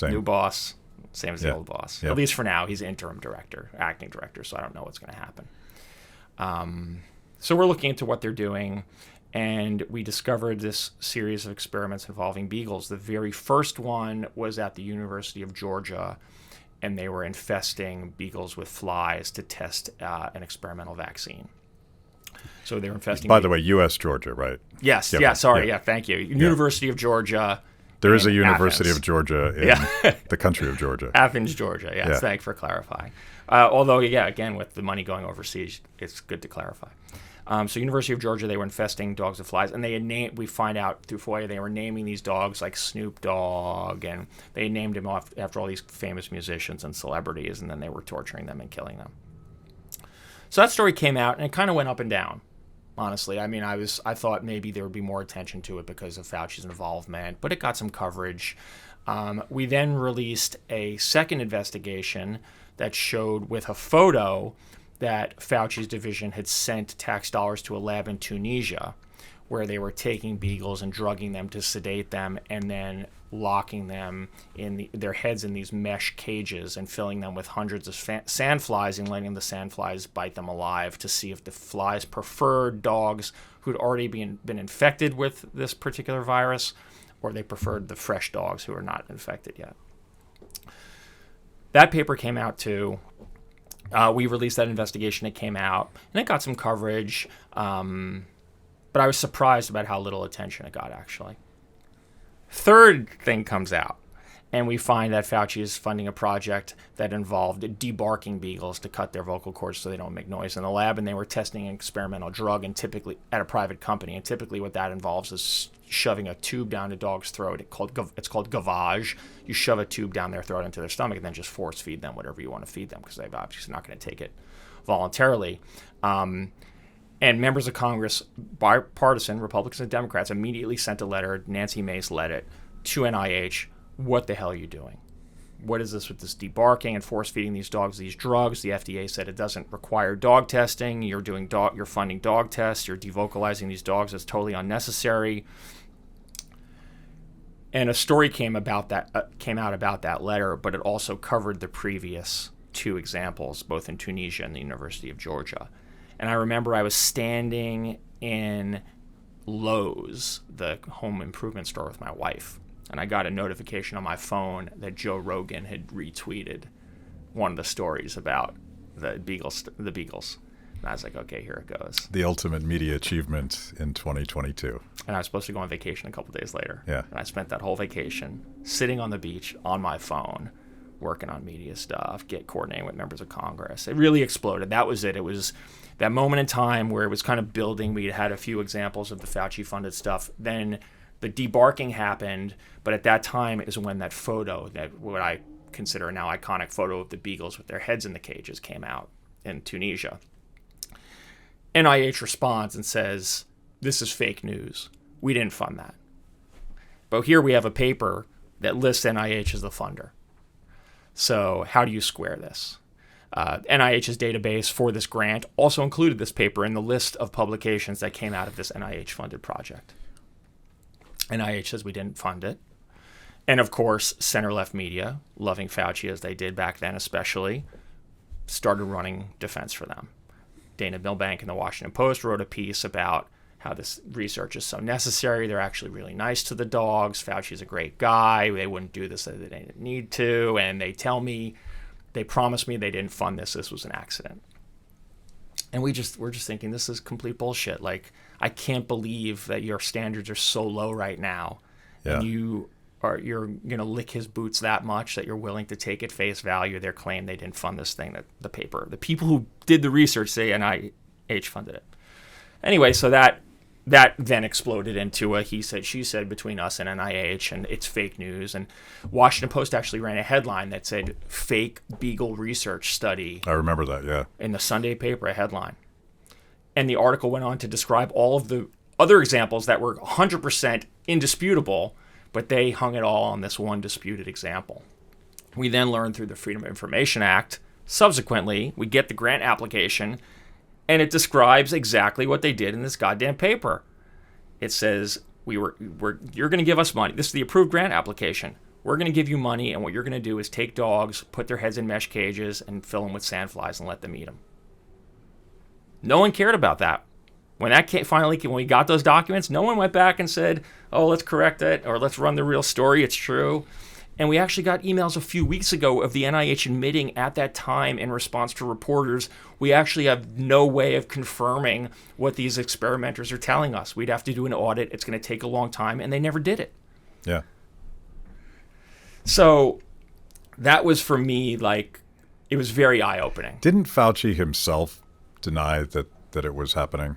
new boss, same as the old boss. At least for now, he's interim director, acting director, so I don't know what's going to happen. So we're looking into what they're doing, and we discovered this series of experiments involving beagles. The very first one was at the University of Georgia, and they were infesting beagles with flies to test an experimental vaccine. So they were infesting. By the way, U.S. Georgia, right? Yes. Thank you. University of Georgia. There is a University of Georgia in the country of Georgia. Athens, Georgia. Yes, thanks for clarifying. Although, again, with the money going overseas, it's good to clarify. So University of Georgia, they were infesting dogs with flies, and they had we find out through FOIA, they were naming these dogs like Snoop Dogg, and they named him after all these famous musicians and celebrities, and then they were torturing them and killing them. So that story came out, and it kind of went up and down, honestly. I mean, I thought maybe there would be more attention to it because of Fauci's involvement, but it got some coverage. We then released a second investigation that showed with a photo that Fauci's division had sent tax dollars to a lab in Tunisia where they were taking beagles and drugging them to sedate them and then locking them in their heads in these mesh cages and filling them with hundreds of sandflies and letting the sandflies bite them alive to see if the flies preferred dogs who'd already been infected with this particular virus, or they preferred the fresh dogs who are not infected yet. That paper came out too. We released that investigation. It came out, and it got some coverage, but I was surprised about how little attention it got, actually. Third thing comes out, and we find that Fauci is funding a project that involved debarking beagles to cut their vocal cords so they don't make noise in the lab, and they were testing an experimental drug, and typically at a private company, and typically what that involves is shoving a tube down a dog's throat. It's called gavage. You shove a tube down their throat into their stomach and then just force feed them whatever you want to feed them because they're obviously not going to take it voluntarily. And members of Congress, bipartisan, Republicans and Democrats, immediately sent a letter, Nancy Mace led it, to NIH. What the hell are you doing? What is this with this debarking and force feeding these dogs these drugs? The FDA said it doesn't require dog testing. You're funding dog tests. You're devocalizing these dogs. It's totally unnecessary. And a story came out about that letter, but it also covered the previous two examples, both in Tunisia and the University of Georgia. And I remember I was standing in Lowe's, the home improvement store, with my wife, and I got a notification on my phone that Joe Rogan had retweeted one of the stories about the beagles. And I was like, okay, here it goes. The ultimate media achievement in 2022. And I was supposed to go on vacation a couple days later. Yeah. And I spent that whole vacation sitting on the beach on my phone, working on media stuff, coordinating with members of Congress. It really exploded. That was it. It was that moment in time where it was kind of building. We had a few examples of the Fauci-funded stuff. Then the debarking happened, but at that time is when that photo, that what I consider a now iconic photo of the beagles with their heads in the cages, came out in Tunisia. NIH responds and says, this is fake news. We didn't fund that. But here we have a paper that lists NIH as the funder. So how do you square this? NIH's database for this grant also included this paper in the list of publications that came out of this NIH-funded project. NIH says we didn't fund it. And of course, center-left media, loving Fauci as they did back then especially, started running defense for them. Dana Milbank in the Washington Post wrote a piece about how this research is so necessary. They're actually really nice to the dogs. Fauci's a great guy. They wouldn't do this if they didn't need to. And they promised me they didn't fund this. This was an accident. And we're just thinking this is complete bullshit. Like, I can't believe that your standards are so low right now. Yeah. And you're going to lick his boots that much that you're willing to take at face value their claim they didn't fund this thing, that the paper. The people who did the research say NIH funded it. Anyway, so that that then exploded into a he said, she said between us and NIH, and it's fake news. And Washington Post actually ran a headline that said fake Beagle research study. I remember that, yeah. In the Sunday paper, a headline. And the article went on to describe all of the other examples that were 100% indisputable, but they hung it all on this one disputed example. We then learned through the Freedom of Information Act. Subsequently, we get the grant application, and it describes exactly what they did in this goddamn paper. It says, you're going to give us money. This is the approved grant application. We're going to give you money, and what you're going to do is take dogs, put their heads in mesh cages, and fill them with sandflies and let them eat them. No one cared about that. When when we got those documents, no one went back and said, oh, let's correct it, or let's run the real story, it's true. And we actually got emails a few weeks ago of the NIH admitting at that time in response to reporters, we actually have no way of confirming what these experimenters are telling us. We'd have to do an audit. It's going to take a long time. And they never did it. Yeah. So that was, for me, it was very eye-opening. Didn't Fauci himself deny that it was happening?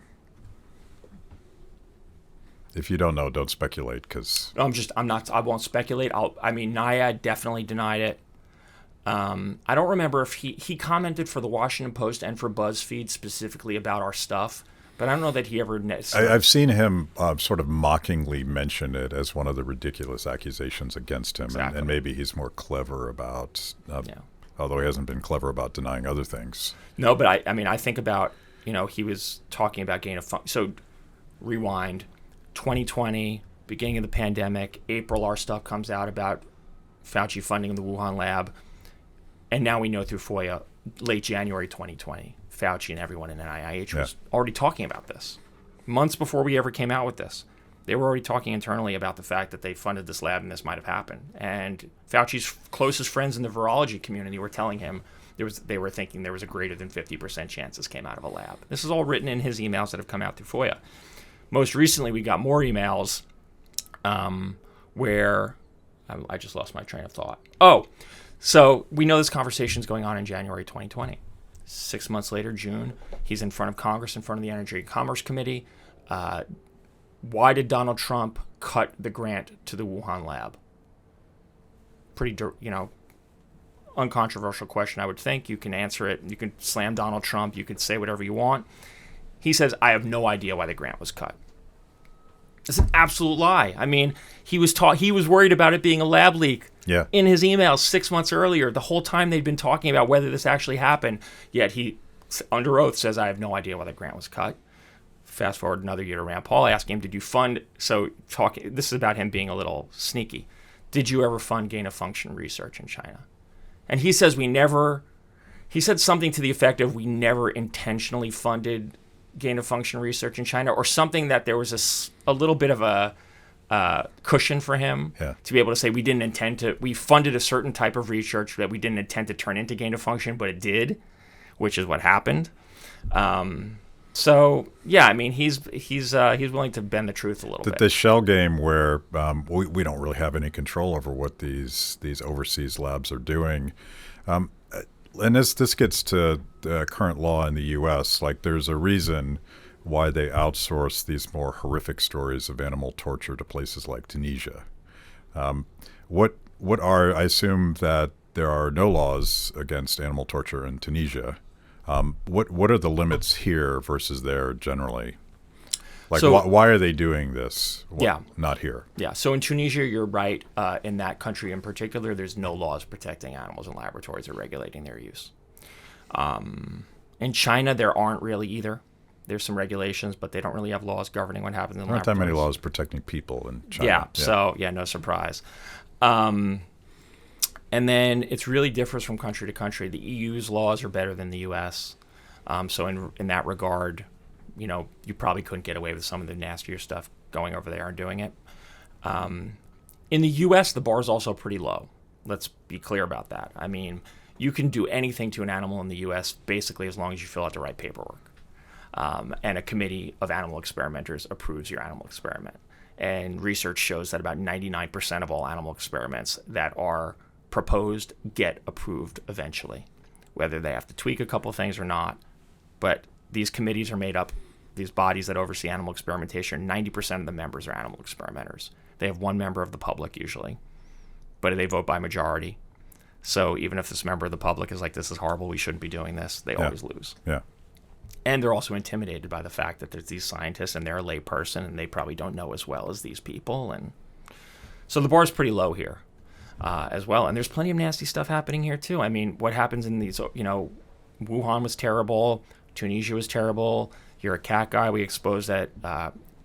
If you don't know, don't speculate, because I won't speculate. NIH definitely denied it. I don't remember if he commented for the Washington Post and for BuzzFeed specifically about our stuff, but I don't know that he ever. I've seen him sort of mockingly mention it as one of the ridiculous accusations against him, exactly. and maybe he's more clever about, although he hasn't been clever about denying other things. No, but I think about, he was talking about gain of function. So rewind. 2020, beginning of the pandemic, April, our stuff comes out about Fauci funding the Wuhan lab. And now we know through FOIA, late January 2020, Fauci and everyone in NIH was already talking about this. Months before we ever came out with this, they were already talking internally about the fact that they funded this lab and this might have happened. And Fauci's closest friends in the virology community were telling him they were thinking there was a greater than 50% chance this came out of a lab. This is all written in his emails that have come out through FOIA. Most recently, we got more emails where I just lost my train of thought. Oh, so we know this conversation is going on in January 2020. 6 months later, June, he's in front of Congress, in front of the Energy and Commerce Committee. Why did Donald Trump cut the grant to the Wuhan lab? Pretty, uncontroversial question, I would think. You can answer it. You can slam Donald Trump. You could say whatever you want. He says, I have no idea why the grant was cut. It's an absolute lie. He was worried about it being a lab leak. Yeah. In his emails 6 months earlier, the whole time they'd been talking about whether this actually happened, yet he, under oath, says, I have no idea why the grant was cut. Fast forward another year to Rand Paul, asking him, did you fund, this is about him being a little sneaky. Did you ever fund gain-of-function research in China? And he says he said something to the effect of, we never intentionally funded gain-of-function research in China, or something that there was a little bit of a cushion for him to be able to say we funded a certain type of research that we didn't intend to turn into gain-of-function, but it did, which is what happened. So yeah, he's willing to bend the truth a little bit. The shell game where we don't really have any control over what these overseas labs are doing. And this gets to current law in the U.S. There's a reason why they outsource these more horrific stories of animal torture to places like Tunisia. I assume that there are no laws against animal torture in Tunisia. What are the limits here versus there generally? Why are they doing this? Not here. Yeah. So in Tunisia, you're right. In that country in particular, there's no laws protecting animals in laboratories or regulating their use. In China, there aren't really either. There's some regulations, but they don't really have laws governing what happens in laboratories. There aren't that many laws protecting people in China. Yeah. So no surprise. And then it really differs from country to country. The EU's laws are better than the U.S. So in that regard, you probably couldn't get away with some of the nastier stuff going over there and doing it. In the U.S., the bar is also pretty low. Let's be clear about that. You can do anything to an animal in the U.S. basically as long as you fill out the right paperwork. And a committee of animal experimenters approves your animal experiment. And research shows that about 99% of all animal experiments that are proposed get approved eventually, whether they have to tweak a couple of things or not. But these committees are made up these bodies that oversee animal experimentation, 90% of the members are animal experimenters. They have one member of the public usually, but they vote by majority. So even if this member of the public is like, this is horrible, we shouldn't be doing this, they always lose. Yeah. And they're also intimidated by the fact that there's these scientists and they're a lay person and they probably don't know as well as these people. And so the bar is pretty low here as well. And there's plenty of nasty stuff happening here too. I mean, what happens in these, Wuhan was terrible. Tunisia was terrible. You're a cat guy. We exposed that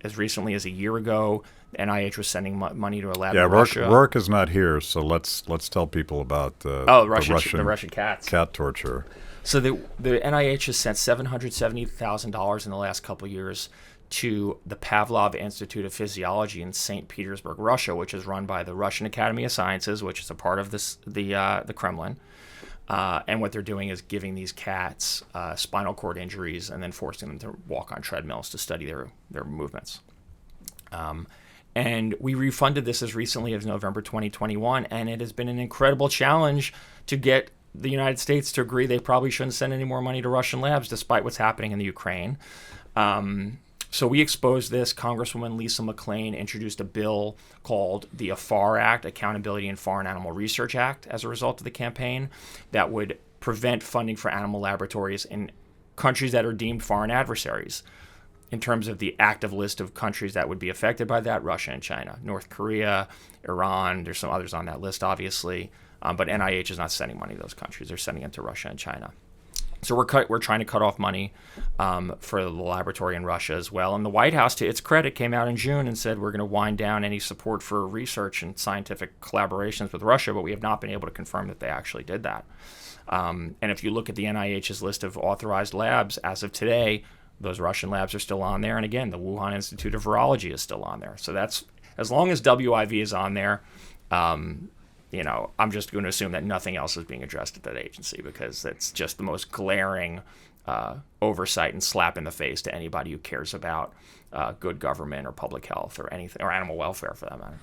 as recently as a year ago. The NIH was sending money to a lab in Russia. Rourke is not here, so let's tell people about the Russian cats. Cat torture. So the NIH has sent $770,000 in the last couple of years to the Pavlov Institute of Physiology in St. Petersburg, Russia, which is run by the Russian Academy of Sciences, which is a part of the Kremlin. And what they're doing is giving these cats spinal cord injuries and then forcing them to walk on treadmills to study their movements. And we refunded this as recently as November 2021, and it has been an incredible challenge to get the United States to agree they probably shouldn't send any more money to Russian labs, despite what's happening in the Ukraine. So we exposed this. Congresswoman Lisa McClain introduced a bill called the AFAR Act, Accountability in Foreign Animal Research Act, as a result of the campaign, that would prevent funding for animal laboratories in countries that are deemed foreign adversaries. In terms of the active list of countries that would be affected by that, Russia and China, North Korea, Iran, there's some others on that list, obviously. But NIH is not sending money to those countries. They're sending it to Russia and China. So we're trying to cut off money for the laboratory in Russia as well. And the White House, to its credit, came out in June and said we're going to wind down any support for research and scientific collaborations with Russia, but we have not been able to confirm that they actually did that. And if you look at the NIH's list of authorized labs as of today, those Russian labs are still on there. And again, the Wuhan Institute of Virology is still on there. So that's, as long as WIV is on there, I'm just going to assume that nothing else is being addressed at that agency, because it's just the most glaring oversight and slap in the face to anybody who cares about good government or public health or anything, or animal welfare for that matter.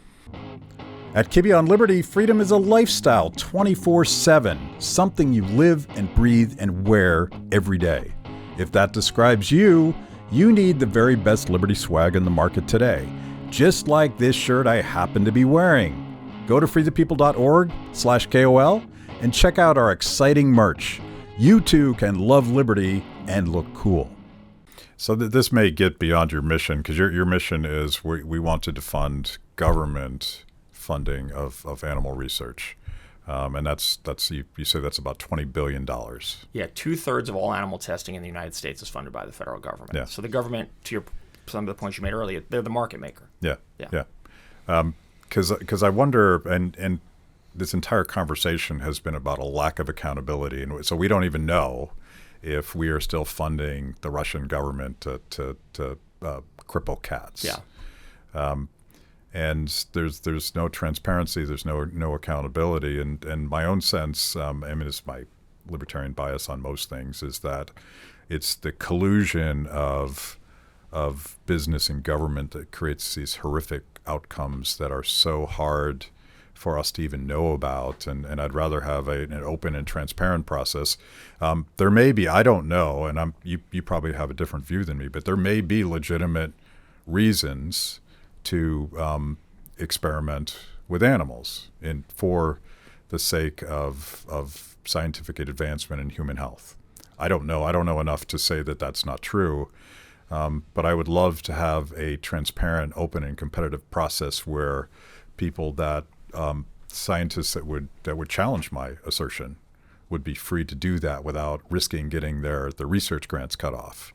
At Kibbe on Liberty, freedom is a lifestyle 24/7, something you live and breathe and wear every day. If that describes you, you need the very best Liberty swag in the market today, just like this shirt I happen to be wearing. Go to freethepeople.org/KOL and check out our exciting merch. You too can love liberty and look cool. So this may get beyond your mission, because your mission is we want to defund government funding of animal research. And that's you say that's about $20 billion. Yeah, 2/3 of all animal testing in the United States is funded by the federal government. Yeah. So the government, to some of the points you made earlier, they're the market maker. Yeah. Because I wonder, and this entire conversation has been about a lack of accountability, and so we don't even know if we are still funding the Russian government to cripple cats. Yeah. And there's no transparency, there's no accountability, and my own sense, it's my libertarian bias on most things, is that it's the collusion of business and government that creates these horrific outcomes that are so hard for us to even know about, and I'd rather have an open and transparent process. There may be, I don't know, and you probably have a different view than me, but there may be legitimate reasons to experiment with animals for the sake of scientific advancement in human health. I don't know enough to say that that's not true, but I would love to have a transparent, open, and competitive process where people scientists that would challenge my assertion would be free to do that without risking getting the research grants cut off.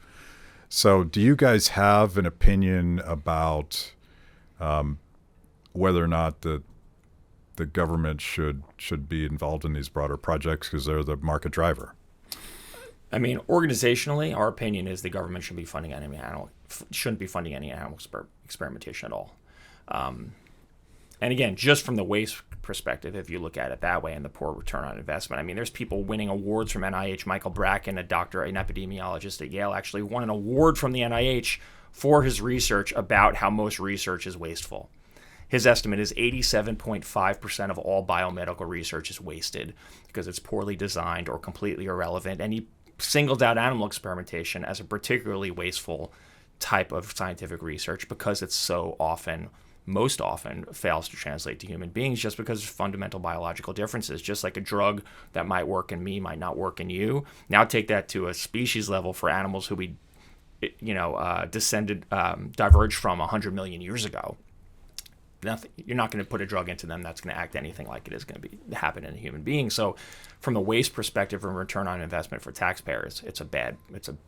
So do you guys have an opinion about whether or not the government should be involved in these broader projects, because they're the market driver? I mean, organizationally, our opinion is the government shouldn't be funding any animal experimentation at all. And again, just from the waste perspective, if you look at it that way, and the poor return on investment, I mean, there's people winning awards from NIH. Michael Bracken, an epidemiologist at Yale, actually won an award from the NIH for his research about how most research is wasteful. His estimate is 87.5% of all biomedical research is wasted because it's poorly designed or completely irrelevant. And he singled out animal experimentation as a particularly wasteful type of scientific research because it's so often, most often, fails to translate to human beings just because of fundamental biological differences. Just like a drug that might work in me might not work in you. Now take that to a species level for animals who we, diverged from 100 million years ago. You're not going to put a drug into them that's going to act anything like it is going to happen in a human being. So, from a waste perspective and return on investment for taxpayers, it's a bad investment.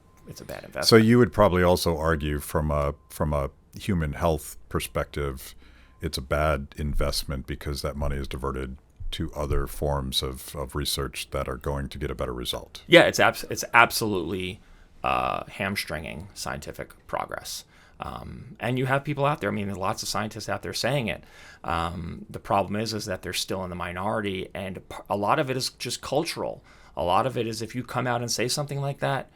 So you would probably also argue from a human health perspective, it's a bad investment because that money is diverted to other forms of research that are going to get a better result. Yeah, it's absolutely hamstringing scientific progress. And you have people out there, there's lots of scientists out there saying it. The problem is that they're still in the minority, and a lot of it is just cultural. A lot of it is if you come out and say something like that,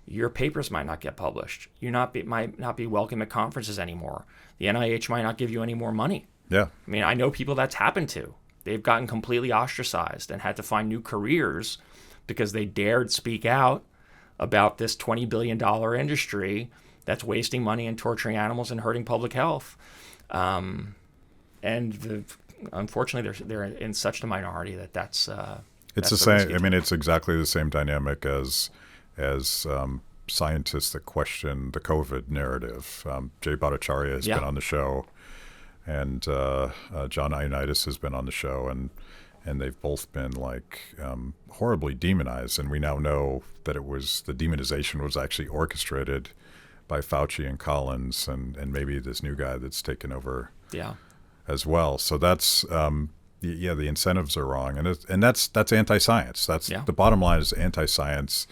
your papers might not get published. You might not be welcome at conferences anymore. The NIH might not give you any more money. Yeah. I know people that's happened to. They've gotten completely ostracized and had to find new careers because they dared speak out about this $20 billion industry that's wasting money and torturing animals and hurting public health. Unfortunately, they're in such a minority that's it's the same. It's exactly the same dynamic as scientists that question the COVID narrative. Jay Bhattacharya has been on the show, and John Ioannidis has been on the show, and they've both been horribly demonized. And we now know that the demonization was actually orchestrated by Fauci and Collins and maybe this new guy that's taken over as well. So that's the incentives are wrong, and that's anti-science. The bottom line is anti-science.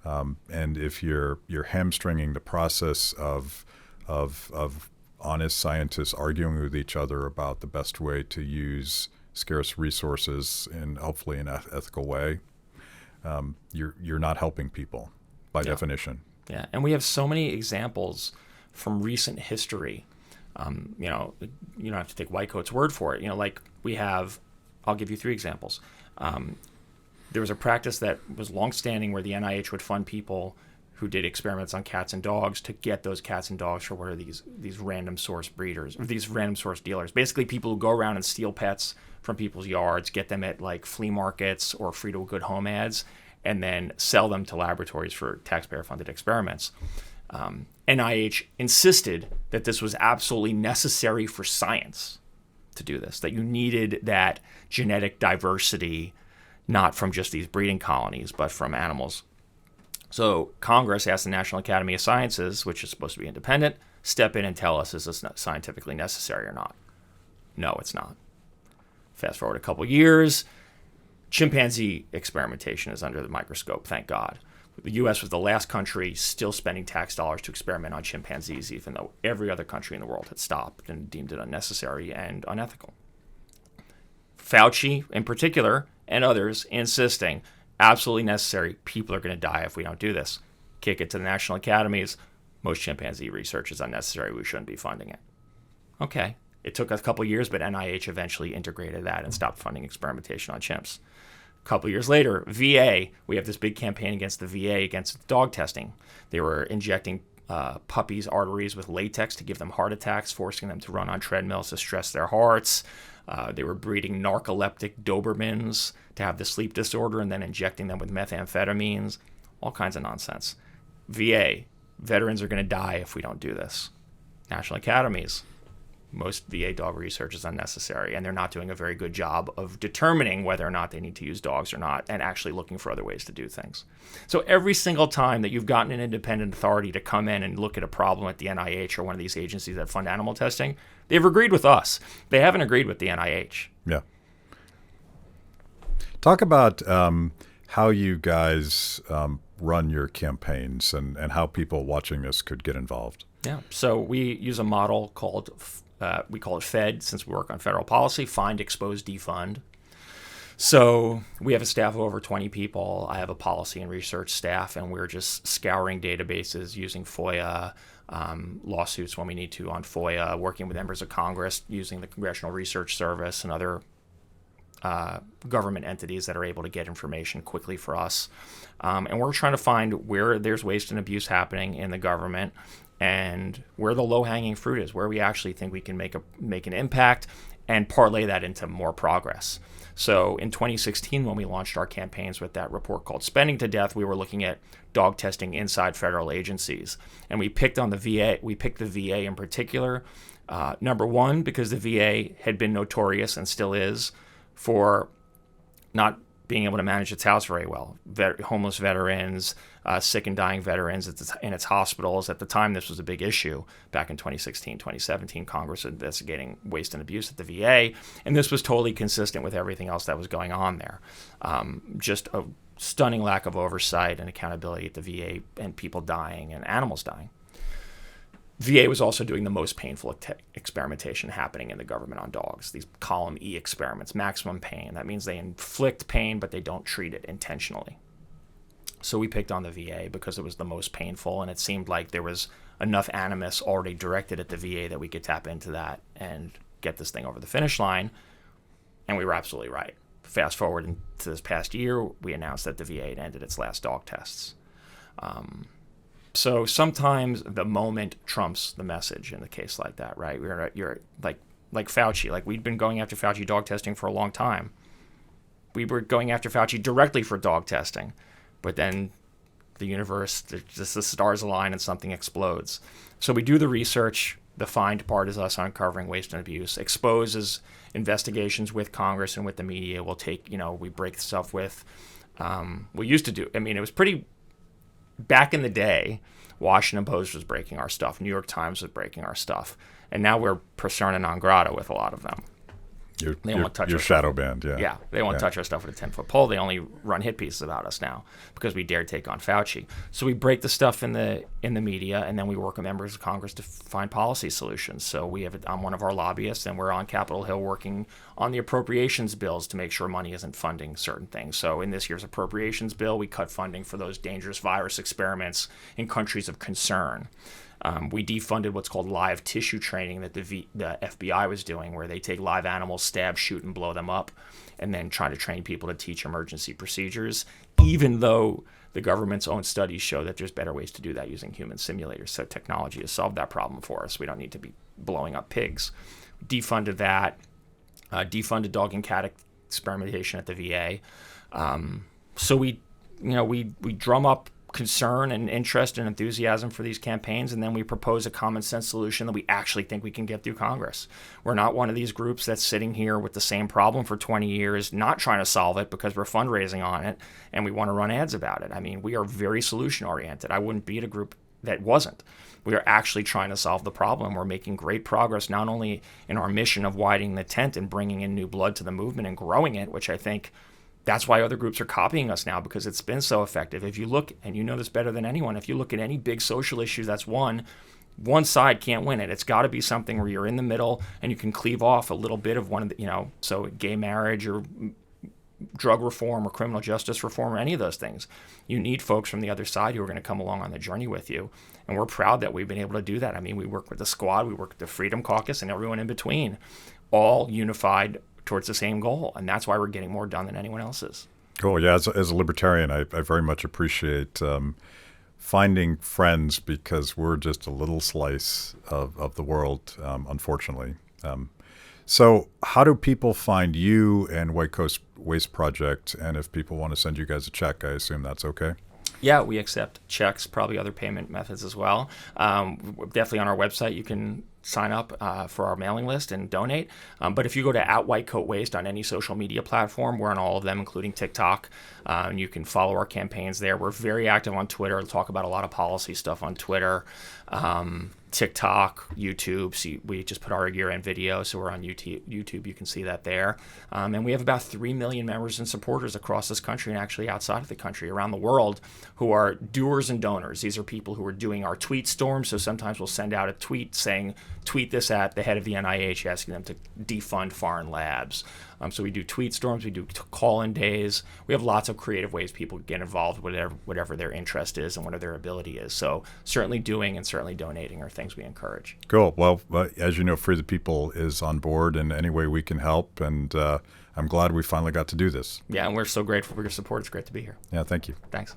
And if you're hamstringing the process of honest scientists arguing with each other about the best way to use scarce resources in hopefully an ethical way, you're not helping people by definition. Yeah, and we have so many examples from recent history. You don't have to take Whitecoat's word for it. I'll give you 3 examples. There was a practice that was longstanding where the NIH would fund people who did experiments on cats and dogs to get those cats and dogs for what are these random source breeders, or these random source dealers. Basically, people who go around and steal pets from people's yards, get them at flea markets or free to good home ads, and then sell them to laboratories for taxpayer-funded experiments. NIH insisted that this was absolutely necessary for science to do this, that you needed that genetic diversity, not from just these breeding colonies, but from animals. So Congress asked the National Academy of Sciences, which is supposed to be independent, step in and tell us, is this scientifically necessary or not? No, it's not. Fast forward a couple years, chimpanzee experimentation is under the microscope, thank God. The U.S. was the last country still spending tax dollars to experiment on chimpanzees, even though every other country in the world had stopped and deemed it unnecessary and unethical. Fauci, in particular, and others insisting, absolutely necessary, people are going to die if we don't do this. Kick it to the national academies. Most chimpanzee research is unnecessary. We shouldn't be funding it. Okay. It took a couple years, but NIH eventually integrated that and stopped funding experimentation on chimps. A couple years later, VA, we have this big campaign against the VA, against dog testing. They were injecting puppies' arteries with latex to give them heart attacks, forcing them to run on treadmills to stress their hearts. They were breeding narcoleptic Dobermans to have the sleep disorder and then injecting them with methamphetamines. All kinds of nonsense. VA, veterans are going to die if we don't do this. National academies, most VA dog research is unnecessary, and they're not doing a very good job of determining whether or not they need to use dogs or not, and actually looking for other ways to do things. So every single time that you've gotten an independent authority to come in and look at a problem at the NIH or one of these agencies that fund animal testing, they've agreed with us. They haven't agreed with the NIH. Yeah. Talk about how you guys run your campaigns and how people watching this could get involved. Yeah. So we use a model called, we call it FED, since we work on federal policy, find, expose, defund. So we have a staff of over 20 people. I have a policy and research staff, and we're just scouring databases using FOIA, lawsuits when we need to on FOIA, working with members of Congress using the Congressional Research Service and other government entities that are able to get information quickly for us. And we're trying to find where there's waste and abuse happening in the government and where the low-hanging fruit is, where we actually think we can make an impact and parlay that into more progress. So in 2016, when we launched our campaigns with that report called Spending to Death, we were looking at dog testing inside federal agencies. And we picked on the VA. We picked the VA in particular. Number one, because the VA had been notorious and still is for not being able to manage its house very well. Homeless veterans, sick and dying veterans in its hospitals. At the time, this was a big issue. Back in 2016, 2017, Congress was investigating waste and abuse at the VA, and this was totally consistent with everything else that was going on there. Just a stunning lack of oversight and accountability at the VA, and people dying and animals dying. VA was also doing the most painful experimentation happening in the government on dogs, these column E experiments, maximum pain. That means they inflict pain, but they don't treat it intentionally. So we picked on the VA because it was the most painful, and it seemed like there was enough animus already directed at the VA that we could tap into that and get this thing over the finish line. And we were absolutely right. Fast forward into this past year, we announced that the VA had ended its last dog tests. So sometimes the moment trumps the message in a case like that, right? You're like Fauci. Like, we'd been going after Fauci dog testing for a long time. We were going after Fauci directly for dog testing, but then the universe, just the stars align and something explodes. So we do the research. The find part is us uncovering waste and abuse. Exposes investigations with Congress and with the media. We'll take, we break stuff with. We used to do. I mean, it was pretty. Back in the day, Washington Post was breaking our stuff. New York Times was breaking our stuff. And now we're persona non grata with a lot of them. They won't touch your shadow banned, yeah. Yeah, they won't touch our stuff with a 10-foot pole. They only run hit pieces about us now because we dare take on Fauci. So we break the stuff in the media, and then we work with members of Congress to find policy solutions. So I'm one of our lobbyists, and we're on Capitol Hill working on the appropriations bills to make sure money isn't funding certain things. So in this year's appropriations bill, we cut funding for those dangerous virus experiments in countries of concern. We defunded what's called live tissue training that the FBI was doing, where they take live animals, stab, shoot, and blow them up, and then try to train people to teach emergency procedures, even though the government's own studies show that there's better ways to do that using human simulators. So technology has solved that problem for us. We don't need to be blowing up pigs. Defunded that. Defunded dog and cat experimentation at the VA. So we drum up concern and interest and enthusiasm for these campaigns, and then we propose a common sense solution that we actually think we can get through Congress. We're not one of these groups that's sitting here with the same problem for 20 years, not trying to solve it because we're fundraising on it and we want to run ads about it. I mean, we are very solution oriented. I wouldn't be at a group that wasn't. We are actually trying to solve the problem. We're making great progress, not only in our mission of widening the tent and bringing in new blood to the movement and growing it, which I think that's why other groups are copying us now, because it's been so effective. If you look, and you know this better than anyone, if you look at any big social issue that's one side can't win it. It's got to be something where you're in the middle and you can cleave off a little bit of one of the, so gay marriage or drug reform or criminal justice reform or any of those things. You need folks from the other side who are going to come along on the journey with you. And we're proud that we've been able to do that. I mean, we work with the Squad, we work with the Freedom Caucus, and everyone in between, all unified towards the same goal. And that's why we're getting more done than anyone else is. Cool. Yeah, as a libertarian, I very much appreciate finding friends, because we're just a little slice of the world, unfortunately. So how do people find you and White Coast Waste Project? And if people want to send you guys a check, I assume that's okay? Yeah, we accept checks, probably other payment methods as well. Definitely on our website, you can sign up for our mailing list and donate. But if you go to @WhiteCoatWaste on any social media platform, we're on all of them, including TikTok. And you can follow our campaigns there. We're very active on Twitter. We'll talk about a lot of policy stuff on Twitter. TikTok, YouTube. See, we just put our year-end video, so we're on YouTube. You can see that there. And we have about 3 million members and supporters across this country, and actually outside of the country, around the world, who are doers and donors. These are people who are doing our tweet storm. So sometimes we'll send out a tweet saying, tweet this at the head of the NIH, asking them to defund foreign labs. So we do tweet storms, we do call-in days. We have lots of creative ways people get involved, whatever their interest is and whatever their ability is. So certainly doing and certainly donating are things we encourage. Cool. Well, as you know, Free the People is on board in any way we can help, and I'm glad we finally got to do this. Yeah, and we're so grateful for your support. It's great to be here. Yeah, thank you. Thanks.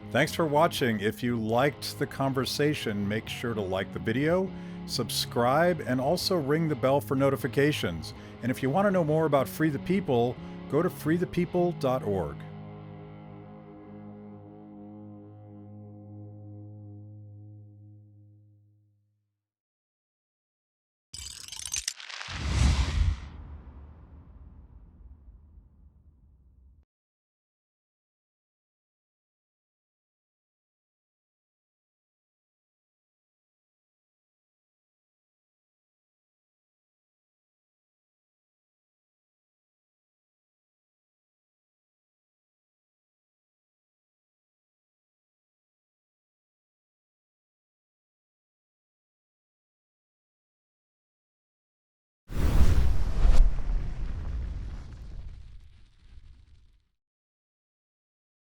Thanks for watching. If you liked the conversation, make sure to like the video, subscribe, and also ring the bell for notifications. And if you want to know more about Free the People, go to freethepeople.org.